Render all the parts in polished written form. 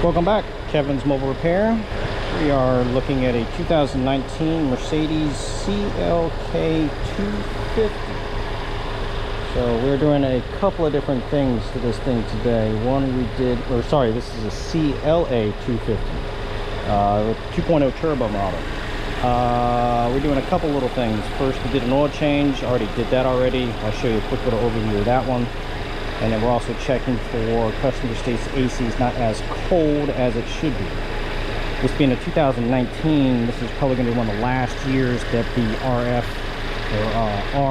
Welcome back, Kevin's Mobile Repair. We are looking at a 2019 Mercedes CLA250. So we're doing a couple of different things to this thing today. This is a CLA250 with 2.0 turbo model. We're doing a couple little things. First, we did an oil change. Already did that already. I'll show you a quick little overview of that one. And then we're also checking for customer states AC is not as cold as it should be. This being a 2019, this is probably going to be one of the last years that the RF or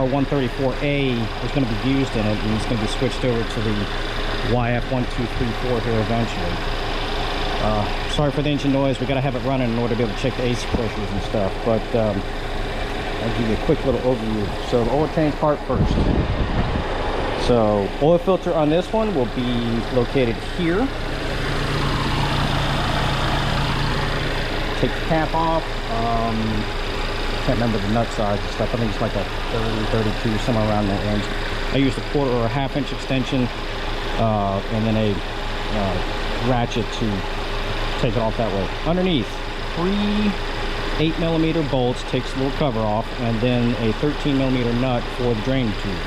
R134A is going to be used in it, and it's going to be switched over to the YF1234 here eventually. Sorry for the engine noise. We got to have it running in order to be able to check the AC pressures and stuff, but I'll give you a quick little overview. So the oil change part first. So oil filter on this one will be located here. Take the cap off. Can't remember the nut size and stuff. I think it's like a 30, 32, somewhere around that range. I used a quarter or a half-inch extension and then a ratchet to take it off that way. Underneath, 3 8mm bolts, takes the little cover off, and then a 13mm nut for the drain tube.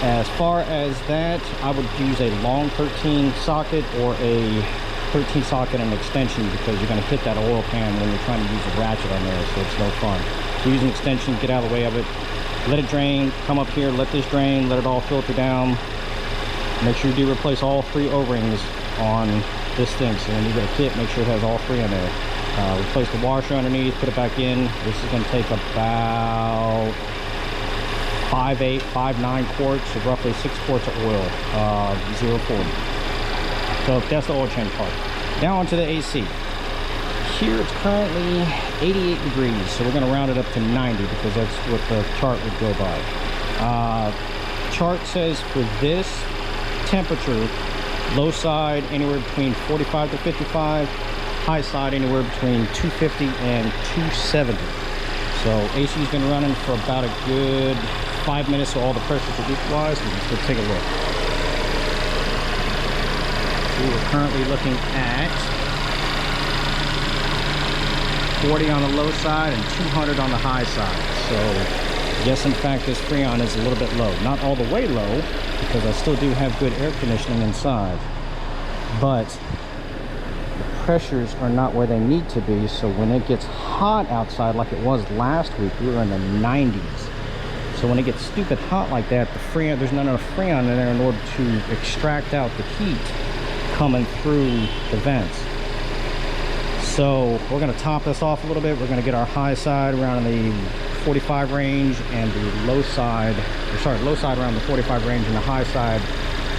As far as that, I would use a long 13 socket or a 13 socket and extension, because you're going to hit that oil pan when you're trying to use a ratchet on there, so it's no fun. So use an extension, get out of the way of it, let it drain, come up here, let this drain, let it all filter down. Make sure you do replace all 3 O-rings on this thing. So when you get a kit, make sure it has all 3 on there. Replace the washer underneath, put it back in. This is going to take about 5.8, 5.9 quarts, so roughly 6 quarts of oil, 0.40. So that's the oil change part. Now onto the AC. Here it's currently 88 degrees, so we're going to round it up to 90 because that's what the chart would go by. Chart says for this temperature, low side anywhere between 45 to 55, high side anywhere between 250 and 270. So AC's been running for about a good 5 minutes, so all the pressures are equalized. Let's go take a look. So we're currently looking at 40 on the low side and 200 on the high side. So yes, in fact, this Freon is a little bit low. Not all the way low, because I still do have good air conditioning inside. But the pressures are not where they need to be, so when it gets hot outside like it was last week, we were in the 90s. So when it gets stupid hot like that, the Freon, there's not enough Freon in there in order to extract out the heat coming through the vents. So we're going to top this off a little bit. We're going to get our high side around the 45 range and the low side, low side around the 45 range, and the high side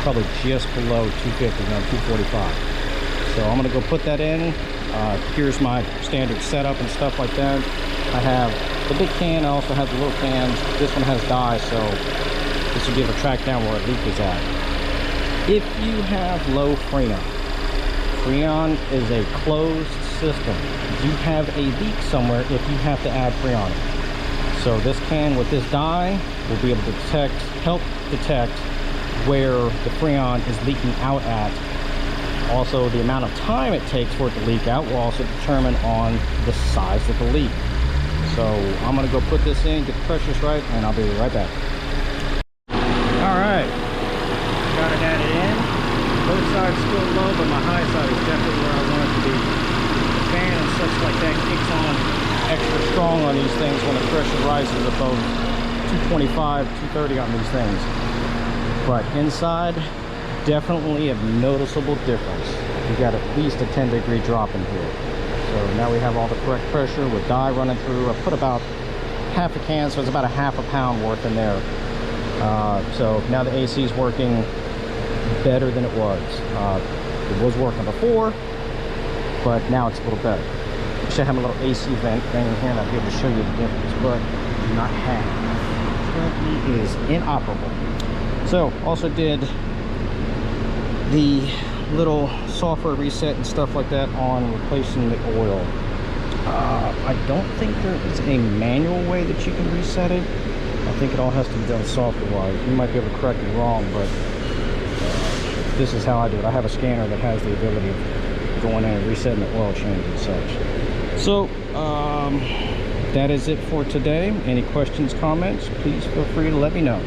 probably just below 250, around 245. So I'm going to go put that in. Here's my standard setup and stuff like that. I have the big can, I also have the little cans. This one has dye, so this will be able to track down where a leak is at. If you have low Freon, Freon is a closed system. You have a leak somewhere if you have to add Freon. So this can with this dye will be able to help detect where the Freon is leaking out at. Also, the amount of time it takes for it to leak out will also determine on the size of the leak. So I'm going to go put this in, get the pressures right, and I'll be right back. Alright, got it added in. Both sides still low, but my high side is definitely where I want it to be. The fan and such like that kicks on extra strong on these things when the pressure rises above 225, 230 on these things. But inside, definitely a noticeable difference. We got at least a 10-degree drop in here. So now we have all the correct pressure with dye running through. I put about half a can, so it's about a half a pound worth in there. So now the AC is working better than it was. It was working before, but now it's a little better. I should have a little AC vent thing in here, and I'll be able to show you the difference, but I do not have. Currently it is inoperable. So also did the little software reset and stuff like that on replacing the oil. I don't think there is a manual way that you can reset it. I think it all has to be done software-wise. You might be able to correct me wrong, but this is how I do it. I have a scanner that has the ability of going in and resetting the oil change and such. So that is it for today. Any questions, comments, please feel free to let me know.